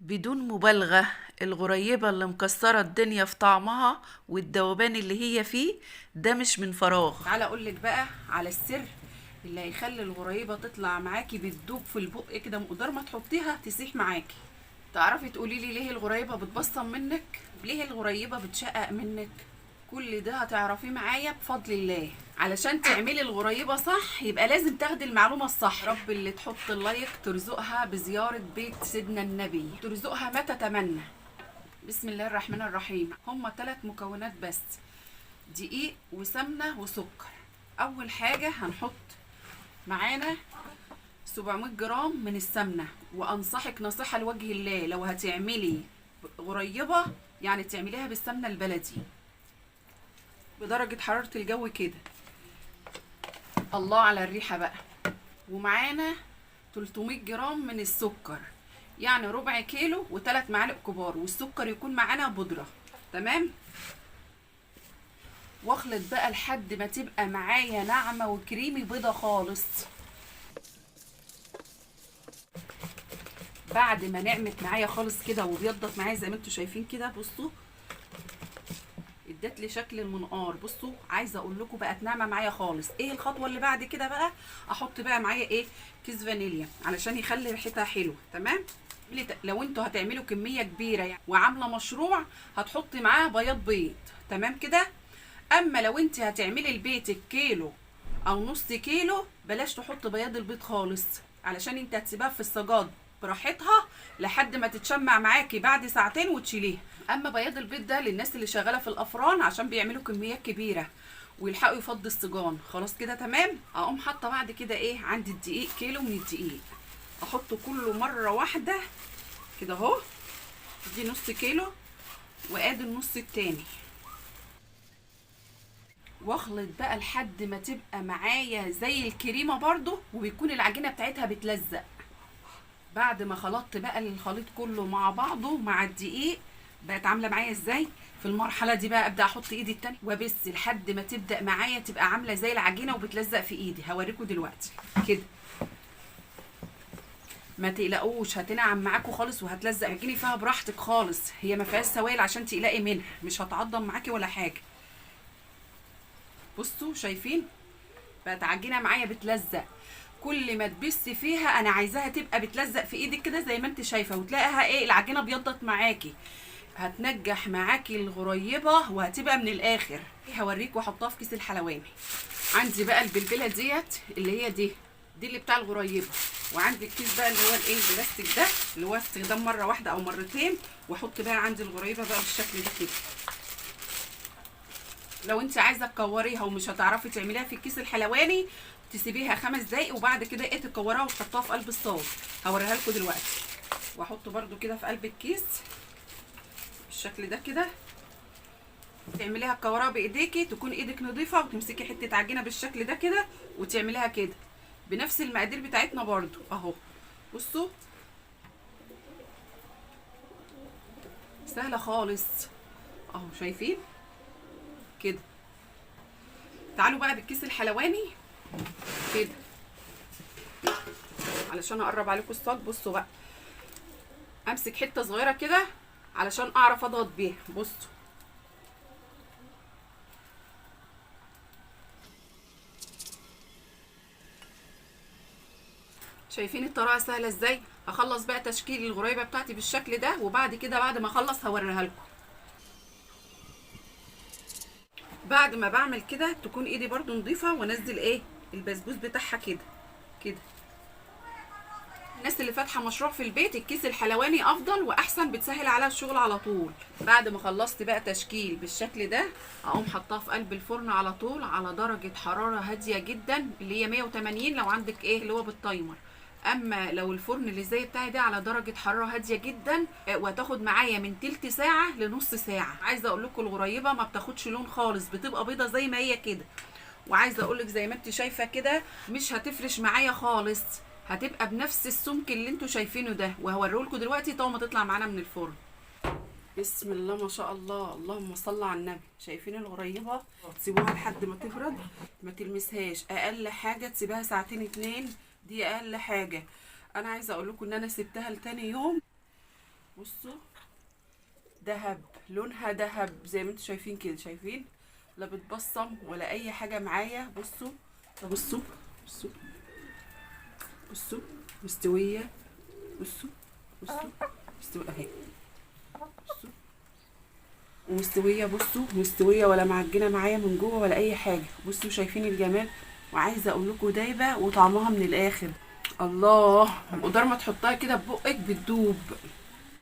بدون مبالغة، الغريبة اللي مكسرة الدنيا في طعمها والذوبان اللي هي فيه ده مش من فراغ. تعالى اقولك بقى على السر اللي هيخلي الغريبة تطلع معاكي بتدوب في البق كده، مقدار ما تحطيها تسيح معاكي. تعرفي تقولي لي ليه الغريبة بتبصم منك؟ ليه الغريبة بتشقق منك؟ كل ده هتعرفيه معايا بفضل الله. علشان تعملي الغريبة صح يبقى لازم تاخدي المعلومة الصح. رب اللي تحط اللايك ترزقها بزيارة بيت سيدنا النبي، ترزقها ما تتمنى. بسم الله الرحمن الرحيم. هما 3 مكونات بس: دقيق وسمنة وسكر. اول حاجة هنحط معانا 700 جرام من السمنة. وانصحك نصيحة لوجه الله، لو هتعملي غريبة يعني تعمليها بالسمنة البلدي بدرجة حرارة الجو كده. الله على الريحة بقى. ومعانا 300 جرام من السكر، يعني ربع كيلو و3 معالق كبار، والسكر يكون معانا بودرة. تمام. واخلط بقى لحد ما تبقى معايا ناعمة وكريمي بيضة خالص. بعد ما نعمت معايا خالص كده وبيضت معايا زي ما انتوا شايفين كده، بصوا ادت لي شكل المنقار. بصوا عايزه اقول لكم بقت ناعمه معايا خالص. ايه الخطوه اللي بعد كده بقى؟ احط بقى معايا ايه؟ كيس فانيليا علشان يخلي ريحتها حلوه. تمام. لو انتوا هتعملوا كميه كبيره يعني وعامله مشروع هتحطي معاها بياض بيض. تمام كده. اما لو انت هتعملي لبيتك كيلو او نص كيلو بلاش تحط بياض البيض خالص، علشان انت هتسيبها في السجاد براحتها لحد ما تتشمع معاكي بعد ساعتين وتشيليها. اما بياض البيض ده للناس اللي شغاله في الافران عشان بيعملوا كميات كبيره ويلحقوا يفضوا السجان. خلاص كده تمام. اقوم حاطه بعد كده ايه؟ عندي الدقيق كيلو من الدقيق، احطه كله مره واحده كده اهو. دي نص كيلو وادي النص التاني. واخلط بقى لحد ما تبقى معايا زي الكريمه برضو، وبيكون العجينه بتاعتها بتلزق. بعد ما خلطت بقى الخليط كله مع بعضه مع الدقيق بقت عامله معايا ازاي؟ في المرحله دي بقى ابدا احط ايدي التانية وبس لحد ما تبدا معايا تبقى عامله زي العجينه وبتلزق في ايدي. هوريكم دلوقتي كده. ما تقلقوش هتنعم معاكم خالص وهتلزق. عجيني فيها براحتك خالص، هي ما فيهاش سوائل عشان تقلقي منها، مش هتعضم معاكي ولا حاجه. بصوا شايفين بقت عجينه معايا بتلزق. كل ما تبسي فيها انا عايزاها تبقى بتلزق في ايدك كده زي ما انت شايفه، وتلاقيها ايه؟ العجينه بيضت معاكي. هتنجح معاكي الغريبه وهتبقى من الاخر. هوريك واحطها في كيس الحلواني. عندي بقى البلبله ديت اللي هي دي اللي بتاع الغريبه. وعندي الكيس بقى اللي هو الايه البلاستيك ده اللي هو استخدام مره واحده او مرتين. واحط بقى عندي الغريبه بقى بالشكل ده كده. لو انت عايزه تكوريها ومش هتعرفي تعمليها في الكيس الحلواني تسيبيها 5 دقايق وبعد كده ايه تكوريها وتحطها في قلب الصاج. هوريها لكم دلوقتي. واحط برده كده في قلب الكيس بالشكل ده كده. تعمليها تكوريها بايديكي، تكون ايدك نظيفه، وتمسكي حته عجينه بالشكل ده كده وتعمليها كده بنفس المقادير بتاعتنا برده اهو. بصوا سهله خالص اهو، شايفين كده. تعالوا بقى بالكيس الحلواني كده علشان اقرب عليكم الصاج. بصوا بقى امسك حته صغيره كده علشان اعرف اضغط بيها. بصوا شايفين الطريقه سهله ازاي؟ هخلص بقى تشكيل الغريبه بتاعتي بالشكل ده، وبعد كده بعد ما اخلص هوريها لكم. بعد ما بعمل كده تكون ايدي برده نظيفه، وانزل ايه البسبوس بتاعها كده كده. الناس اللي فاتحه مشروع في البيت الكيس الحلواني افضل واحسن، بتسهل عليها الشغل على طول. بعد ما خلصت بقى تشكيل بالشكل ده اقوم حطاه في قلب الفرن على طول على درجه حراره هاديه جدا اللي هي 180 لو عندك ايه اللي هو بالتايمر. اما لو الفرن اللي زي بتاعي ده على درجه حراره هاديه جدا وهتاخد معايا من تلت ساعه لنص ساعه. عايزه اقول لكم الغريبه ما بتاخدش لون خالص، بتبقى بيضه زي ما هي كده. وعايزه اقول لك زي ما انت شايفه كده مش هتفرش معايا خالص، هتبقى بنفس السمك اللي انتوا شايفينه ده. وهوريهولكوا دلوقتي طول ما تطلع معانا من الفرن. بسم الله ما شاء الله، اللهم صل على النبي. شايفين الغريبه؟ تسيبوها لحد ما تبرد، ما تلمسهاش. اقل حاجه تسيبها ساعتين 2، دي اقل حاجه. انا عايزه اقول لكم ان انا سبتها لتاني يوم بصوا دهب، لونها دهب زي ما انتم شايفين كده، شايفين؟ لا بتبصم ولا اي حاجه معايا. بصوا بصوا بصوا بصوا مستويه. بصوا بصوا مستويه اهي. بصوا ومستويه، بصوا مستويه ولا معجنه معايا من جوه ولا اي حاجه. بصوا شايفين الجمال؟ وعايزه اقول لكم دايبه وطعمها من الاخر. الله، مقدار ما تحطها كده في بقك بتدوب.